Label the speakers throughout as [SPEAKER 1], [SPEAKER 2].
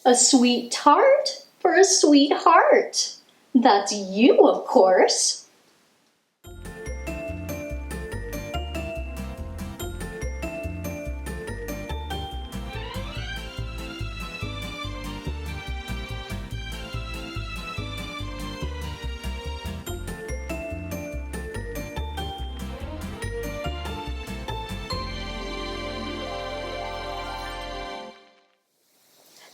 [SPEAKER 1] A sweet tart for a sweet heart. That's you, of course.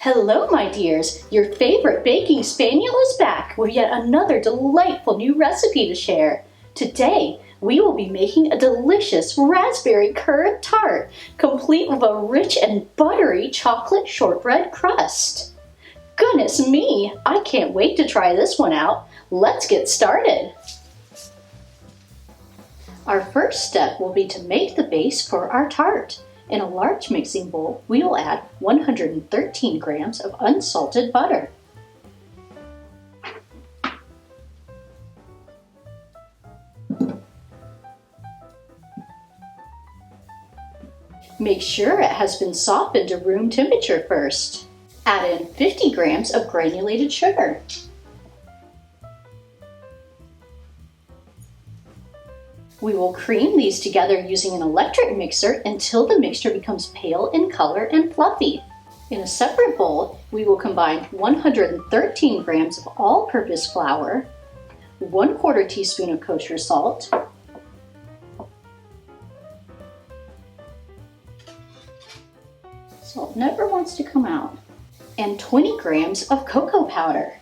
[SPEAKER 1] Hello, my dears! Your favorite baking spaniel is back with yet another delightful new recipe to share. Today, we will be making a delicious raspberry curd tart, complete with a rich and buttery chocolate shortbread crust. Goodness me! I can't wait to try this one out. Let's get started! Our first step will be to make the base for our tart. In a large mixing bowl, we will add 113 grams of unsalted butter. Make sure it has been softened to room temperature first. Add in 50 grams of granulated sugar. We will cream these together using an electric mixer until the mixture becomes pale in color and fluffy. In a separate bowl, we will combine 113 grams of all-purpose flour, 1/4 teaspoon of kosher salt, salt never wants to come out, and 20 grams of cocoa powder.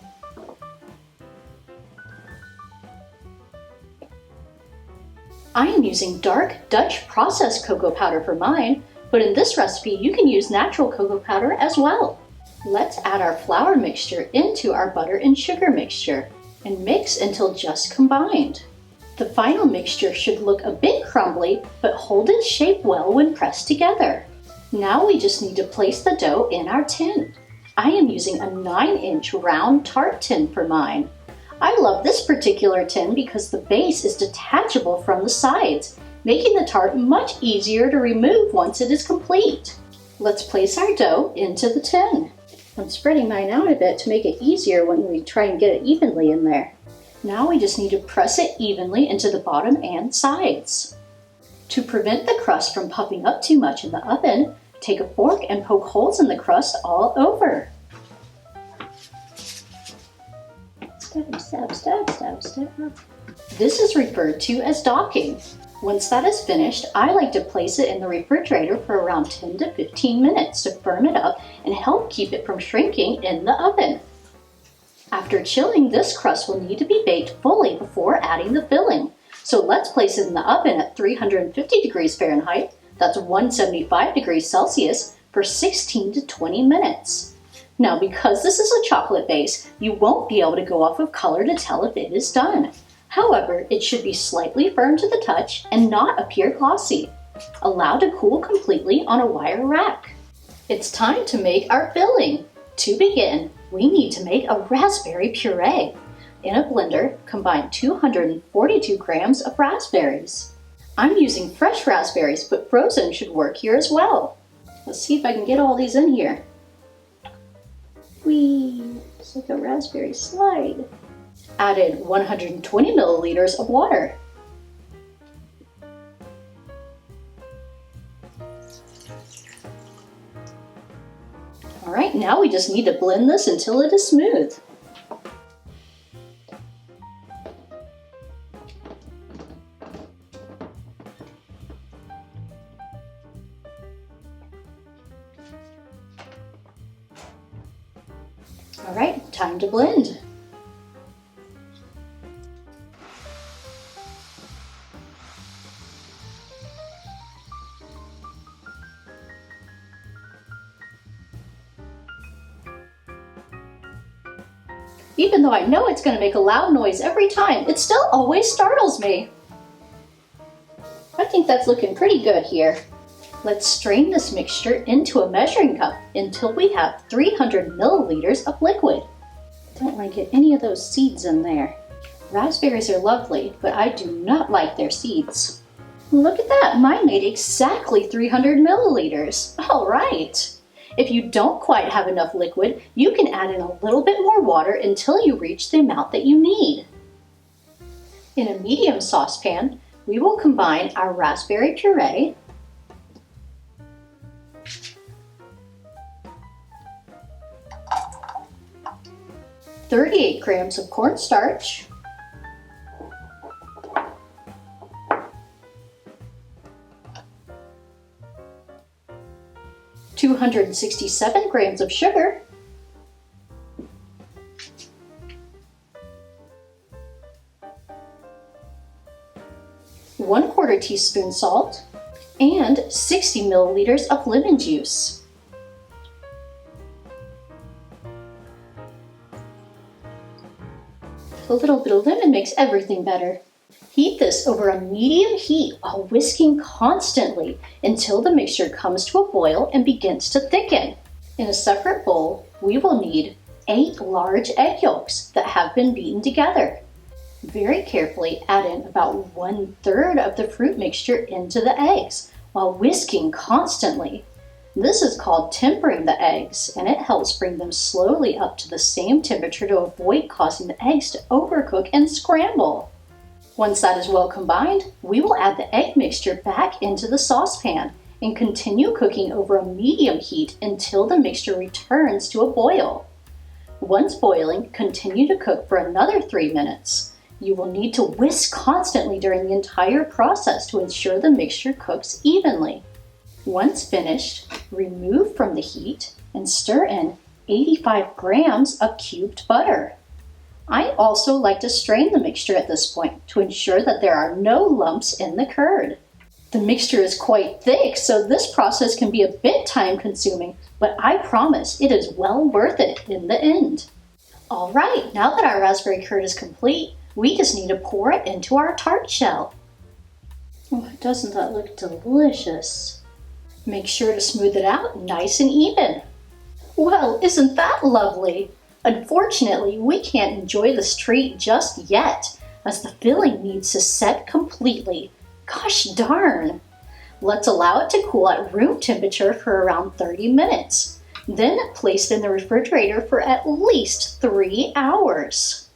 [SPEAKER 1] I am using dark Dutch processed cocoa powder for mine, but in this recipe you can use natural cocoa powder as well. Let's add our flour mixture into our butter and sugar mixture and mix until just combined. The final mixture should look a bit crumbly, but hold its shape well when pressed together. Now we just need to place the dough in our tin. I am using a 9-inch round tart tin for mine. I love this particular tin because the base is detachable from the sides, making the tart much easier to remove once it is complete. Let's place our dough into the tin. I'm spreading mine out a bit to make it easier when we try and get it evenly in there. Now we just need to press it evenly into the bottom and sides. To prevent the crust from puffing up too much in the oven, take a fork and poke holes in the crust all over. Stab, stab, stab, stab, stab. This is referred to as docking. Once that is finished, I like to place it in the refrigerator for around 10 to 15 minutes to firm it up and help keep it from shrinking in the oven. After chilling, this crust will need to be baked fully before adding the filling. So let's place it in the oven at 350 degrees Fahrenheit, that's 175 degrees Celsius, for 16 to 20 minutes. Now, because this is a chocolate base, you won't be able to go off of color to tell if it is done. However, it should be slightly firm to the touch and not appear glossy. Allow to cool completely on a wire rack. It's time to make our filling. To begin, we need to make a raspberry puree. In a blender, combine 242 grams of raspberries. I'm using fresh raspberries, but frozen should work here as well. Let's see if I can get all these in here. Whee! It's like a raspberry slide. Added 120 milliliters of water. Alright, now we just need to blend this until it is smooth. Alright, time to blend. Even though I know it's going to make a loud noise every time, it still always startles me. I think that's looking pretty good here. Let's strain this mixture into a measuring cup until we have 300 milliliters of liquid. Don't want to get any of those seeds in there. Raspberries are lovely, but I do not like their seeds. Look at that, mine made exactly 300 milliliters. All right. If you don't quite have enough liquid, you can add in a little bit more water until you reach the amount that you need. In a medium saucepan, we will combine our raspberry puree, ,38 grams of cornstarch, ,267 grams of sugar, ¼ teaspoon salt, and 60 milliliters of lemon juice. A little bit of lemon makes everything better. Heat this over a medium heat while whisking constantly until the mixture comes to a boil and begins to thicken. In a separate bowl, we will need 8 large egg yolks that have been beaten together. Very carefully add in about 1/3 of the fruit mixture into the eggs while whisking constantly. This is called tempering the eggs, and it helps bring them slowly up to the same temperature to avoid causing the eggs to overcook and scramble. Once that is well combined, we will add the egg mixture back into the saucepan and continue cooking over a medium heat until the mixture returns to a boil. Once boiling, continue to cook for another 3 minutes. You will need to whisk constantly during the entire process to ensure the mixture cooks evenly. Once finished, remove from the heat and stir in 85 grams of cubed butter. I also like to strain the mixture at this point to ensure that there are no lumps in the curd. The mixture is quite thick, so this process can be a bit time-consuming, but I promise it is well worth it in the end. All right, now that our raspberry curd is complete, we just need to pour it into our tart shell. Oh, doesn't that look delicious? Make sure to smooth it out nice and even. Well, isn't that lovely? Unfortunately, we can't enjoy this treat just yet, as the filling needs to set completely. Gosh darn! Let's allow it to cool at room temperature for around 30 minutes. Then place it in the refrigerator for at least 3 hours.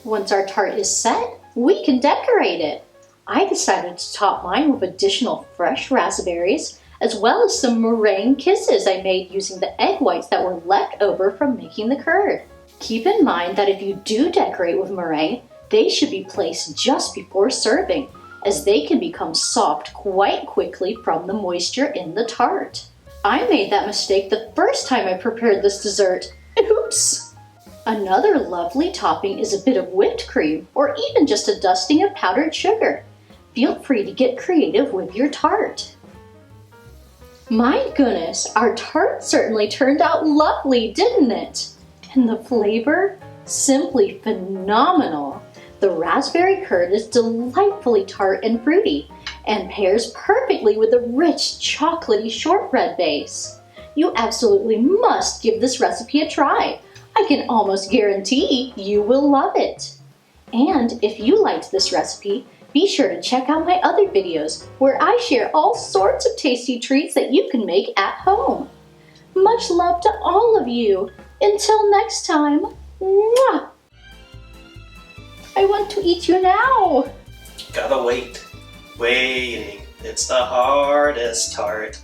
[SPEAKER 1] Once our tart is set, we can decorate it. I decided to top mine with additional fresh raspberries, as well as some meringue kisses I made using the egg whites that were left over from making the curd. Keep in mind that if you do decorate with meringue, they should be placed just before serving, as they can become soft quite quickly from the moisture in the tart. I made that mistake the first time I prepared this dessert. Oops! Another lovely topping is a bit of whipped cream, or even just a dusting of powdered sugar. Feel free to get creative with your tart. My goodness, our tart certainly turned out lovely, didn't it? And the flavor? Simply phenomenal. The raspberry curd is delightfully tart and fruity, and pairs perfectly with the rich chocolatey shortbread base. You absolutely must give this recipe a try. I can almost guarantee you will love it. And if you liked this recipe, be sure to check out my other videos where I share all sorts of tasty treats that you can make at home. Much love to all of you. Until next time, mwah! I want to eat you now.
[SPEAKER 2] Gotta wait. Waiting. It's the hardest tart.